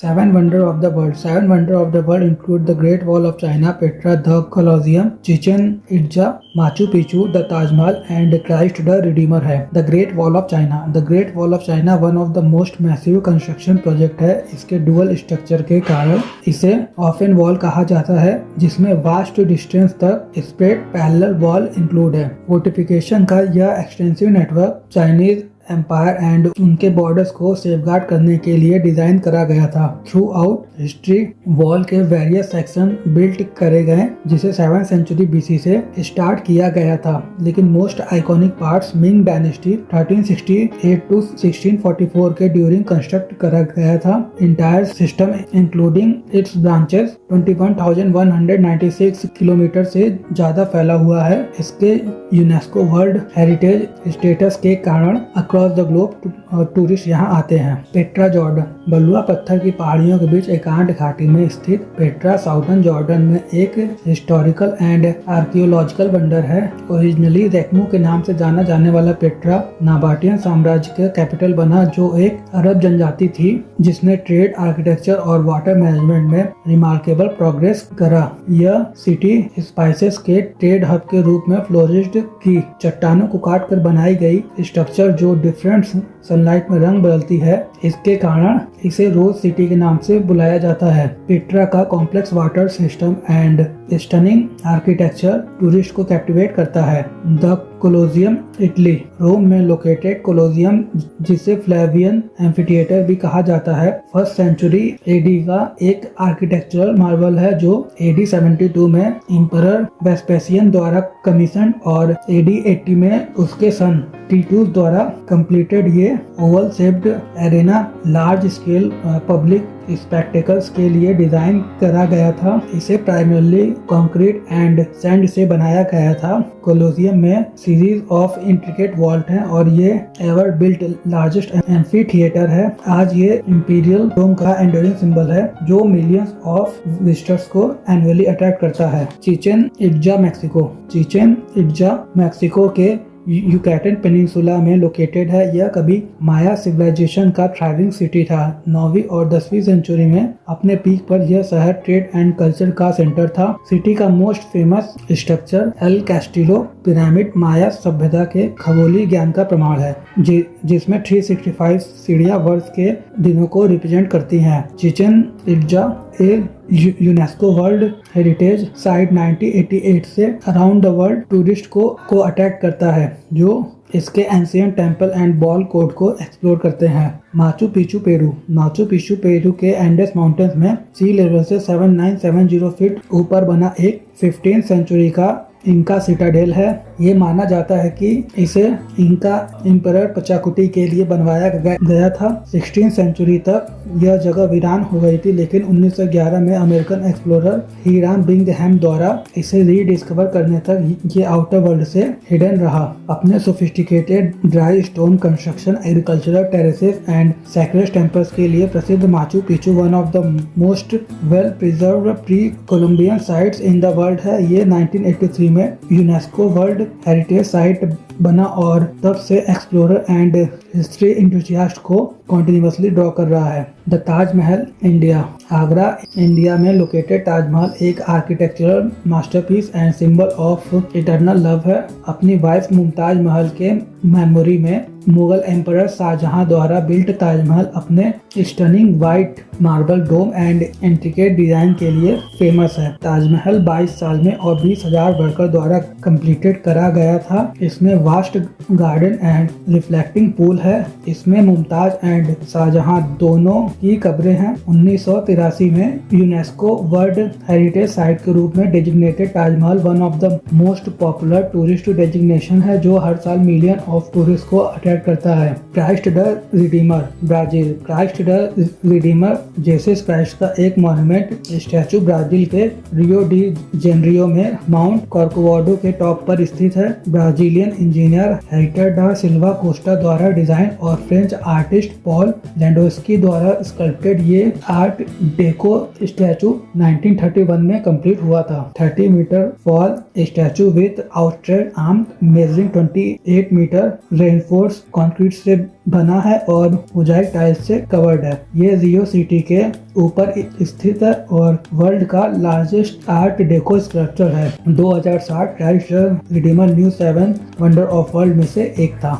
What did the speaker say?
Seven Wonder of the World. Seven Wonder of the World include the Great Wall of China, Petra, the Colosseum, Chichen Itza, Machu Picchu, the Taj Mahal and Christ the Redeemer है. The Great Wall of China. The Great Wall of China one of the most massive construction project है. इसके dual structure के कारण इसे often wall कहा जाता है, जिसमें वास्ट डिस्टेंस तक स्प्रेड पैरेलल वॉल इंक्लूड है. फोर्टिफिकेशन का यह extensive network Chinese empire and उनके बॉर्डर्स को सेफगार्ड करने के लिए डिजाइन करा गया था. थ्रू आउट हिस्ट्री वॉल के वेरियस सेक्शन बिल्ट करे गए, जिसे 7th सेंचुरी BC से स्टार्ट किया गया था, लेकिन most iconic parts Ming dynasty 1368 to 1644 के ड्यूरिंग कंस्ट्रक्ट करा गया था. Entire system including its branches 21,196 kilometre से ज्यादा फैला हुआ है. इसके यूनेस्को वर्ल्ड हेरिटेज स्टेटस के कारण अक्रॉस द ग्लोब टूरिस्ट यहाँ आते हैं. Petra Jordan. बलुआ पत्थर की पहाड़ियों के बीच एकांत घाटी में स्थित पेट्रा साउदर्न जॉर्डन में एक हिस्टोरिकल एंड आर्कियोलॉजिकल वंडर है. ओरिजिनली रेक्मू के नाम से जाना जाने वाला पेट्रा नाबाटियन साम्राज्य का कैपिटल बना, जो एक अरब जनजाति थी जिसने ट्रेड, आर्किटेक्चर और वाटर मैनेजमेंट में रिमार्केबल प्रोग्रेस करा. यह सिटी स्पाइसेस के ट्रेड हब के रूप में फ्लोरिश्ड की. चट्टानों को काट कर बनाई गई स्ट्रक्चर जो डिफरेंट सनलाइट में रंग बदलती है, इसके कारण इसे रोज सिटी के नाम से बुलाया जाता है. पेट्रा का complex water system and stunning architecture tourist को कैप्टिवेट करता है. The Colosseum Italy. रोम में लोकेटेड कोलोजियम, जिसे फ्लेवियन एम्फीथिएटर भी कहा जाता है, 1st सेंचुरी AD का एक आर्किटेक्चरल मार्वल है जो AD 72 में इम्परर वेस्पेसियन द्वारा कमीशन और AD 80 में उसके सन टीटूस द्वारा कंप्लीटेड. ये Oval shaped arena large scale public spectacles के लिए डिजाइन करा गया था. इसे प्राइमरली कंक्रीट एंड सैंड से बनाया गया था. कोलोसियम में सीरीज ऑफ इंट्रिकेट वॉल्ट हैं और ये ever built largest amphi theatre है. आज ये इंपीरियल डोम का एंडोरिंग सिंबल है जो मिलियंस ऑफ विजिटर्स को एनुअली अट्रैक्ट करता है. Chichen Itza Mexico. Chichen Itza Mexico के युकाटन पेनिनसुला में लोकेटेड है. यह कभी माया सिविलाइजेशन का थ्राइविंग सिटी था. 9वीं और 10वीं सेंचुरी में अपने पीक पर यह शहर ट्रेड एंड कल्चर का सेंटर था. सिटी का most famous structure El Castillo pyramid Maya सभ्यता के खगोलीय ज्ञान का प्रमाण है, जिसमें 365 सीढ़ियां वर्ष के दिनों को रिप्रेजेंट करती हैं. Chichen Itza UNESCO world heritage site 1988 से अराउंड द वर्ल्ड टूरिस्ट को अट्रैक्ट करता है, जो इसके ancient temple and ball code को एक्सप्लोर करते हैं. Machu Picchu Peru. Machu Picchu Peru के एंडेस माउंटेन्स में सी लेवल से 7970 फीट ऊपर बना एक 15th सेंचुरी का इंका सिटाडेल है. ये माना जाता है कि इसे इंका एम्परर पचाकुटी के लिए बनवाया गया था. 16th सेंचुरी तक यह जगह वीरान हो गई थी, लेकिन 1911 में अमेरिकन एक्सप्लोरर हीराम बिंगहैम द्वारा इसे रीडिस्कवर करने तक ये आउटर वर्ल्ड से हिडन रहा. अपने sophisticated dry stone construction, agricultural terraces and sacred temples के लिए प्रसिद्ध Machu Picchu one of the most well preserved pre Columbian sites in the world है. ये 1983 में यूनेस्को वर्ल्ड हेरिटेज साइट बना और तब से एक्सप्लोरर एंड हिस्ट्री एंथुसियास्ट को कॉन्टिन्यूसली ड्रॉ कर रहा है. The Taj Mahal India. Agra India में लोकेटेड ताजमहल एक architectural masterpiece and symbol of eternal love है. अपनी वाइफ मुमताज महल के मेमोरी में मुगल एम्परर शाहजहां द्वारा बिल्ट ताजमहल अपने stunning white marble dome and intricate design के लिए फेमस है. ताजमहल 22 साल में और 20,000 वर्कर द्वारा कंप्लीटेड करा गया था. इसमें vast garden and reflecting pool है. इसमें मुमताज एंड शाहजहां दोनों की कब्रें हैं. 1983 में यूनेस्को वर्ल्ड हेरिटेज साइट के रूप में designated Taj Mahal one of the most popular tourist designation है, जो हर साल मिलियन ऑफ टूरिस्ट को अट्रैक्ट करता है. Christ the Redeemer. Brazil. Christ the Redeemer Jesus Christ का एक मॉन्यूमेंट स्टैचू ब्राजील के रियो डी जेनेरियो में माउंट कॉर्कोवाडो के टॉप पर स्थित है. ब्राजीलियन इंजीनियर हेक्टर डा सिल्वा कोस्टा द्वारा डिजाइन और फ्रेंच आर्टिस्ट पॉल लैंडोस्की द्वारा स्कल्प्टेड ये आर्ट डेको स्टैचू 1931 में कंप्लीट हुआ था। 30 metre tall statue with outstretched arm measuring 28 metre reinforce concrete से बना है और मोजाइक टाइल्स से कवर्ड है। ये रियो सिटी के ऊपर स्थित है और वर्ल्ड का लार्जेस्ट आर्ट डेको स्ट्रक्चर है। 2007 Christ Redeemer new 7 wonder of world में से एक था।